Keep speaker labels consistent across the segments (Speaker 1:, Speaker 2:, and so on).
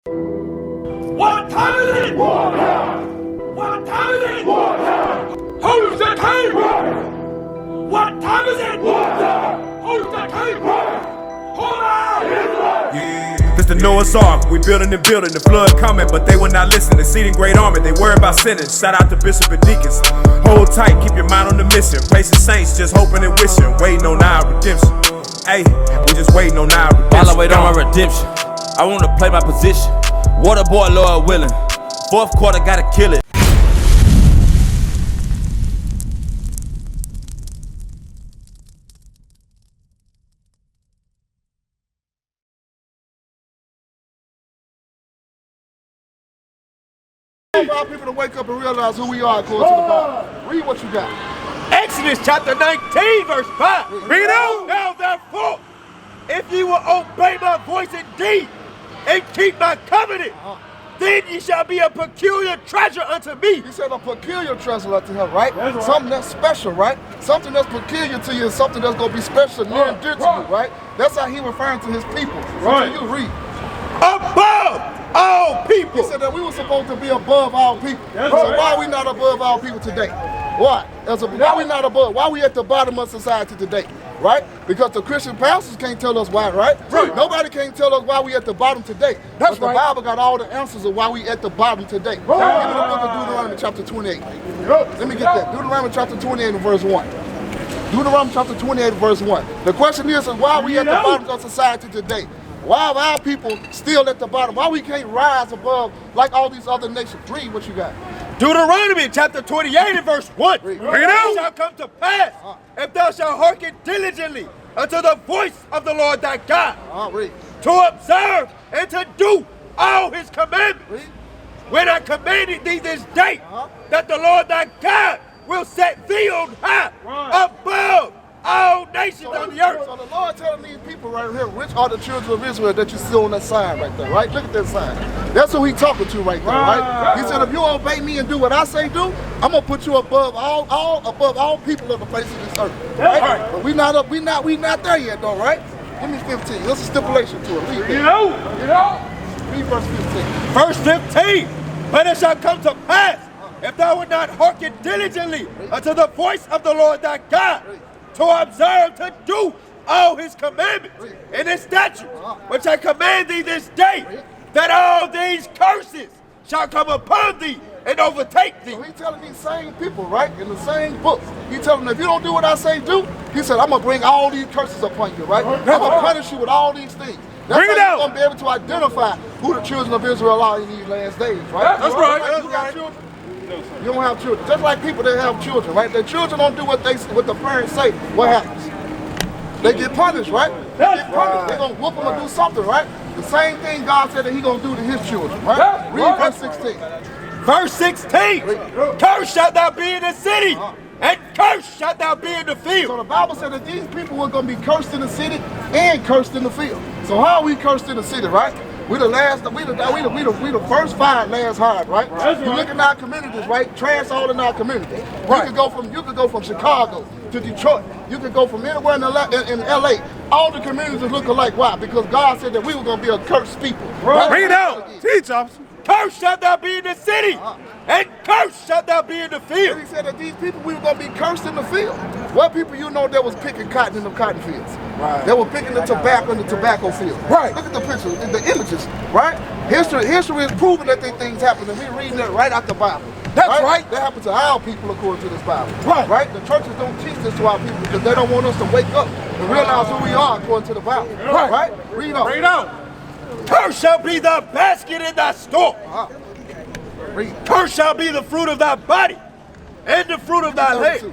Speaker 1: What time is it? War time! What time is it? War time! Who's the king? What time is it? War time! Who's the king? Hold on!
Speaker 2: Yeah. It's the Noah's Ark, we building and building, the flood coming, but they will not listen. Exceeding great army, they worry about sinning. Shout out to Bishop and Deacons. Hold tight, keep your mind on the mission. Placing saints, just hoping and wishing. Waiting on our redemption. Hey, we just waiting on our redemption.
Speaker 3: While I wait on my redemption, I wanna play my position. Water boy, Lord willing. Fourth quarter, gotta kill it.
Speaker 4: Allow people to wake up and realize who we are according to the Bible. Read what you got.
Speaker 1: Exodus chapter 19, verse 5.
Speaker 2: Bring it out!
Speaker 1: Now therefore, if ye will obey my voice indeed, and keep my covenant, then ye shall be a peculiar treasure unto me.
Speaker 4: He said a peculiar treasure unto him, right? Something that's special, right? Something that's peculiar to you is something that's going to be special near and dear to you, right? That's how he referring to his people.
Speaker 1: Right.
Speaker 4: So you read.
Speaker 1: Above all people.
Speaker 4: He said that we were supposed to be above all people. So why are we not above all people today? Why? Why we not above? Why we at the bottom of society today? Right? Because the Christian pastors can't tell us why, right? Nobody can tell us why we at the bottom today. But the Bible got all the answers of why we at the bottom today. Give me the book of Deuteronomy chapter 28. Let me get that. Deuteronomy chapter 28 and verse 1. Deuteronomy chapter 28 verse 1. The question is why are we at the bottom of society today? Why are our people still at the bottom? Why we can't rise above like all these other nations? Read what you got.
Speaker 1: Deuteronomy chapter 28 and verse 1.
Speaker 4: Read.
Speaker 1: It shall come to pass, if thou shalt hearken diligently unto the voice of the Lord thy God,
Speaker 4: Read.
Speaker 1: to observe and to do all his commandments.
Speaker 4: Read.
Speaker 1: When I commanded thee this day, that the Lord thy God will set thee on high above all nations on the earth.
Speaker 4: So the Lord telling these people right here, which are the children of Israel that you see on that sign right there, right? Look at that sign. That's who he talking to right there, right? He said, if you obey me and do what I say do, I'm gonna put you above all people of the face of this earth. Right? But we not there yet though, right? Give me 15. There's a stipulation to it. Read that. Read verse 15.
Speaker 1: Verse 15. But it shall come to pass, if thou wilt not hearken diligently unto the voice of the Lord thy God, to observe, to do all his commandments and his statutes, which I command thee this day, that all these curses shall come upon thee and overtake thee.
Speaker 4: So he telling these same people, right, in the same books, he telling them, if you don't do what I say do, he said, I'm going to bring all these curses upon you, right? I'm going to punish you with all these things. That's how you're going to be able to identify who the children of Israel are in these last days, right?
Speaker 1: That's right.
Speaker 4: You got children? You don't have children. Just like people that have children, right? Their children don't do what the parents say. What happens? They get punished, right? They get punished. They're going to whoop them or do something, right? The same thing God said that He's going to do to His children, right? Read verse 16.
Speaker 1: Verse 16. Cursed shalt thou be in the city, and cursed shalt thou be in the field.
Speaker 4: So the Bible said that these people were going to be cursed in the city and cursed in the field. So how are we cursed in the city, right? We the first five last hired, right? You look in our communities, right? Trash all in our community. You could go from Chicago to Detroit. You could go from anywhere in LA. All the communities look alike. Why? Because God said that we were going to be a cursed people.
Speaker 2: Bring it out! Teach us!
Speaker 1: Cursed shalt thou be in the city, and cursed shalt thou be in the field.
Speaker 4: And he said that these people, we were going to be cursed in the field. What people you know that was picking cotton in the cotton fields? Right. They were picking the tobacco in the tobacco field. Right. Look at the pictures, the images, right? History is proving that these things happen, and we're reading it right out the Bible. That's right. That happened to our people according to this Bible. Right. The churches don't teach this to our people because they don't want us to wake up and realize who we are according to the Bible. Right. Read on.
Speaker 1: Read on. Cursed shall be thy basket in thy store.
Speaker 4: Read.
Speaker 1: Cursed shall be the fruit of thy body, and the fruit of thy land.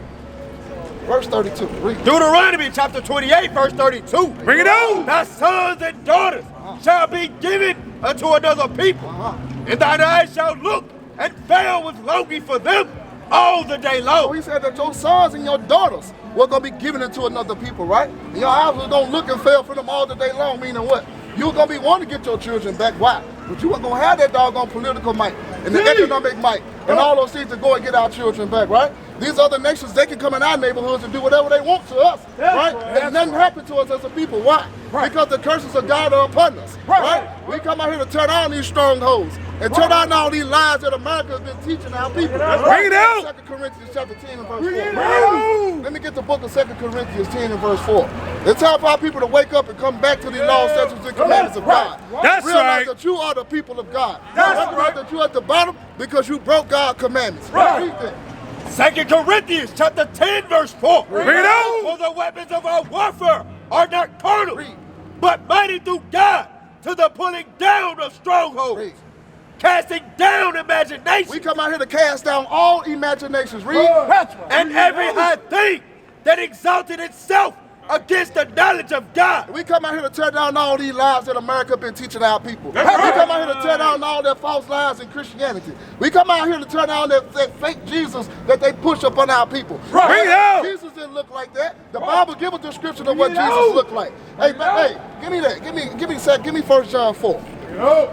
Speaker 4: Verse 32. Read.
Speaker 1: Deuteronomy chapter 28, verse 32.
Speaker 2: Bring it on!
Speaker 1: Thy sons and daughters shall be given unto another people, and thine eyes shall look and fail with longing for them all the day long.
Speaker 4: So he said that your sons and your daughters were going to be given into another people, right? And your eyes were going to look and fail for them all the day long, meaning what? You were going to be wanting to get your children back. Why? But you weren't going to have that doggone political might and the economic might and all those things to go and get our children back, right? These other nations, they can come in our neighborhoods and do whatever they want to us, right? And nothing happened to us as a people. Why? Because the curses of God are upon us, right? We come out here to tear down these strongholds and tear down all these lies that America has been teaching our people.
Speaker 2: Bring it out!
Speaker 4: 2 Corinthians chapter 10 and verse 4. Let me get the book of 2 Corinthians 10 and verse 4. It's time for our people to wake up and come back to these laws, statutes, and commandments of God.
Speaker 2: That's
Speaker 4: Realize
Speaker 2: right.
Speaker 4: that you are the people of God.
Speaker 1: That's
Speaker 4: Recognize
Speaker 1: right.
Speaker 4: that you're at the bottom because you broke God's commandments. Read that.
Speaker 1: 2 Corinthians chapter 10 verse 4.
Speaker 2: Bring it out!
Speaker 1: For the weapons of our warfare are not carnal, but mighty through God to the pulling down of strongholds,
Speaker 4: Read.
Speaker 1: casting down imaginations,
Speaker 4: We come out here to cast down all imaginations. Read.
Speaker 1: and every high thing that exalted itself against the knowledge of God.
Speaker 4: We come out here to tear down all these lies that America has been teaching our people. We come out here to tear down all that false lies in Christianity. We come out here to tear down that fake Jesus that they push upon our people.
Speaker 2: Bring it out!
Speaker 4: Jesus didn't look like that. The Bible gives a description of what Jesus looked like. Hey, give me that. Give me 1 John 4.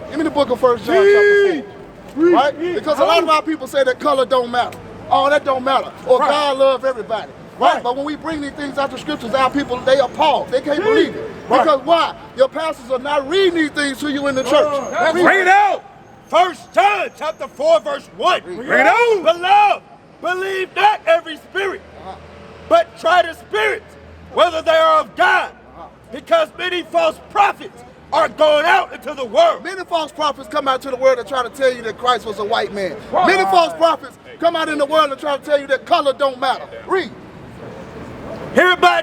Speaker 4: Give me the book of 1 John chapter 4. Right? Because a lot of our people say that color don't matter. Oh, that don't matter. Or God love everybody. Right? But when we bring these things out the scriptures, our people, they appalled. They can't believe it. Because why? Your pastors are not reading these things to you in the church.
Speaker 2: Bring it out!
Speaker 1: 1 John chapter 4 verse 1.
Speaker 2: Bring it out!
Speaker 1: Beloved, believe not every spirit, but try the spirits, whether they are of God, because many false prophets are going out into the world.
Speaker 4: Many false prophets come out to the world and try to tell you that Christ was a white man. Many false prophets come out in the world and try to tell you that color don't matter. Read.
Speaker 1: Hereby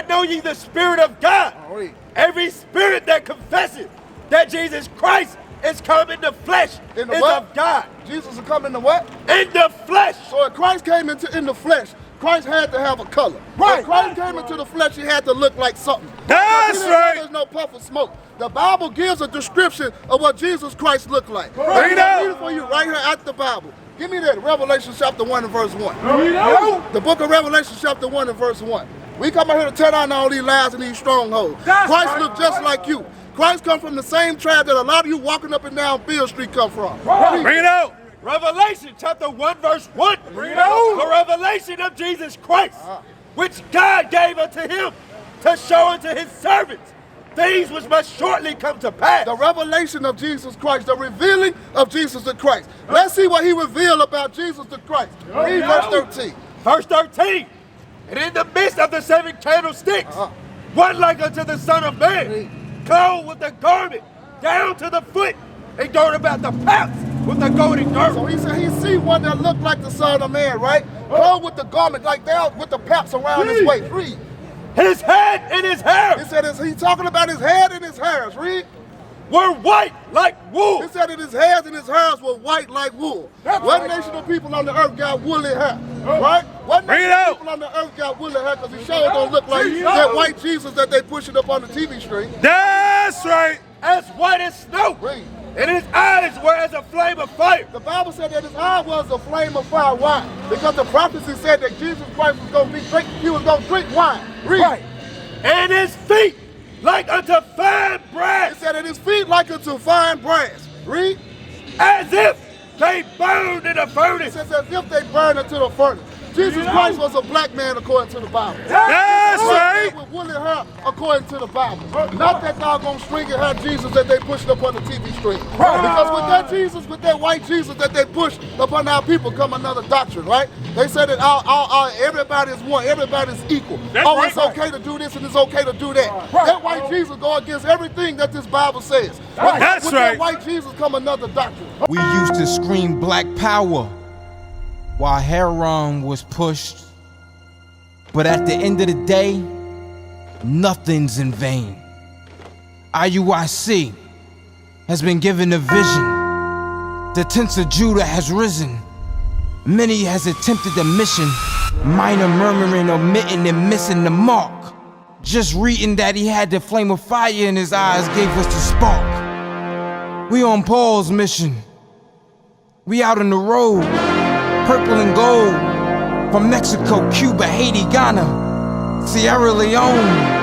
Speaker 1: know ye the Spirit of God.
Speaker 4: Read.
Speaker 1: Every spirit that confesses that Jesus Christ is come in the flesh
Speaker 4: In the
Speaker 1: is
Speaker 4: what?
Speaker 1: of God.
Speaker 4: Jesus is coming to what?
Speaker 1: In the flesh.
Speaker 4: So if Christ came in the flesh, Christ had to have a color.
Speaker 1: Right.
Speaker 4: If Christ came into the flesh, he had to look like something.
Speaker 2: That's
Speaker 4: He didn't know
Speaker 2: right.
Speaker 4: There's no puff of smoke. The Bible gives a description of what Jesus Christ looked like.
Speaker 2: Bring it
Speaker 4: Let me
Speaker 2: out.
Speaker 4: read it for you right here at the Bible. Give me that, Revelation chapter 1 and verse 1. The book of Revelation chapter 1 and verse 1. We come out here to tear down all these lies and these strongholds. Christ looked just like you. Christ come from the same tribe that a lot of you walking up and down Beale Street come from.
Speaker 2: Bring it out!
Speaker 1: Revelation chapter 1 verse 1.
Speaker 2: Bring it out!
Speaker 1: The revelation of Jesus Christ, which God gave unto him to show unto his servants things which must shortly come to pass.
Speaker 4: The revelation of Jesus Christ, the revealing of Jesus the Christ. Let's see what he revealed about Jesus the Christ. Read verse 13.
Speaker 1: Verse 13. And in the midst of the 7 candlesticks, one like unto the Son of Man, clothed with a garment down to the foot, and girded about the paps with a golden girdle.
Speaker 4: So he said he see one that looked like the Son of Man, right? Clothed with the garment like that, with the paps around his waist. Read.
Speaker 1: His head and his hair
Speaker 4: He said he's talking about his head and his hairs. Read.
Speaker 1: were white like wool.
Speaker 4: He said that his hairs and his hairs were white like wool. What nation of people on the earth got woolly hair? Right? What
Speaker 2: Bring
Speaker 4: nation
Speaker 2: it out.
Speaker 4: of people on the earth got woolly hair? Because he sure don't look like that white Jesus that they pushing up on the TV screen.
Speaker 2: That's right!
Speaker 1: As white as snow,
Speaker 4: Read.
Speaker 1: and his eyes were as a flame of fire.
Speaker 4: The Bible said that his eye was a flame of fire. Why? Because the prophecy said that Jesus Christ was going to he was going to drink wine. Read.
Speaker 1: And his feet like unto fine
Speaker 4: He
Speaker 1: brass,
Speaker 4: said that his feet like unto fine brass. Read.
Speaker 1: as if they burned in a
Speaker 4: He
Speaker 1: furnace.
Speaker 4: says as if they burn into the furnace. Jesus Christ was a black man according to the Bible.
Speaker 2: That's
Speaker 4: Black
Speaker 2: right!
Speaker 4: man with woolly hair according to the Bible. Not that doggone stringy hair Jesus that they pushed up on the TV screen. Because with that Jesus, with that white Jesus that they pushed upon our people come another doctrine, right? They said that everybody is one, everybody's equal.
Speaker 2: That's
Speaker 4: Oh, it's
Speaker 2: right.
Speaker 4: okay to do this and it's okay to do that. That white Jesus go against everything that this Bible says.
Speaker 2: That's
Speaker 4: with
Speaker 2: right.
Speaker 4: that white Jesus come another doctrine.
Speaker 5: We used to scream black power while heroin was pushed. But at the end of the day, nothing's in vain. IUIC has been given a vision. The tents of Judah has risen. Many has attempted the mission, minor murmuring, omitting, and missing the mark. Just reading that he had the flame of fire in his eyes gave us the spark. We on Paul's mission. We out on the road, purple and gold, from Mexico, Cuba, Haiti, Ghana, Sierra Leone.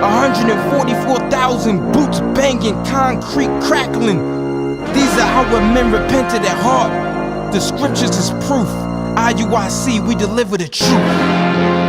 Speaker 5: 144,000 boots banging, concrete crackling. These are our men repented at heart. The scriptures is proof. IUIC, we deliver the truth.